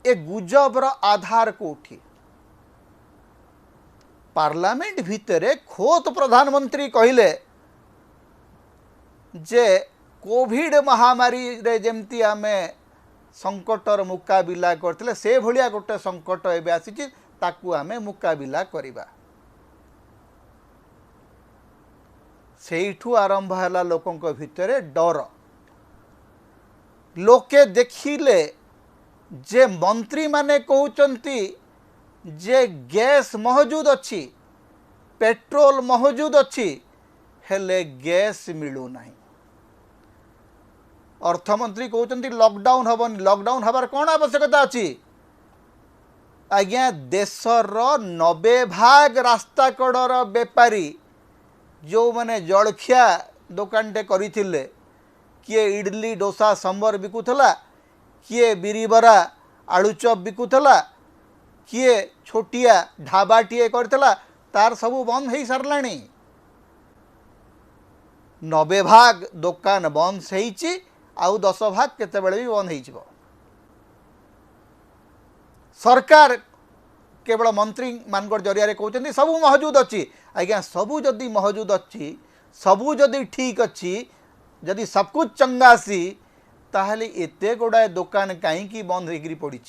ए गुजबर आधार कोठी पार्लियामेंट भितरे खोत प्रधानमंत्री कहले जे कोविड महामारी रे जेमती आमे संकटर मुकाबिला करथिले से भलिया गोटे संकट एबे आसीची ताकू आमे मुकाबिला करिबा सेठू आरंभ हैला लोकंक भितरे डर लोके देखिले जे मंत्री माने कहउचंती जे गैस मौजूद अच्छी पेट्रोल मौजूद अच्छी हेले गैस मिलू नहीं अर्थमंत्री कहते लॉकडाउन हबनी लॉकडाउन हबार कौन आवश्यकता अच्छी आज्ञा देशर 90% रास्ता कड़र बेपारी जो मैंने जलखिया दुकानटे करथिले किए इडली डोसा सांबर बिकुथला किए बिरीबरा आलुचप बिकुथला किए छोटिया ढाबाटीए करथला तार सबू बंद हो सारलाणी 90% दुकान बंद से आउ 10% केतेबेले भी बंद हो सरकार केवल मंत्री मानकर जरिया कहते सबू मौजूद अच्छी आज्ञा सबू जदि मौजूद अच्छी सबू जदि ठीक अच्छी जदि सब कुछ चंगा सी ताहले एते गुड़ाए दुकान कहीं बंद होकर पड़ी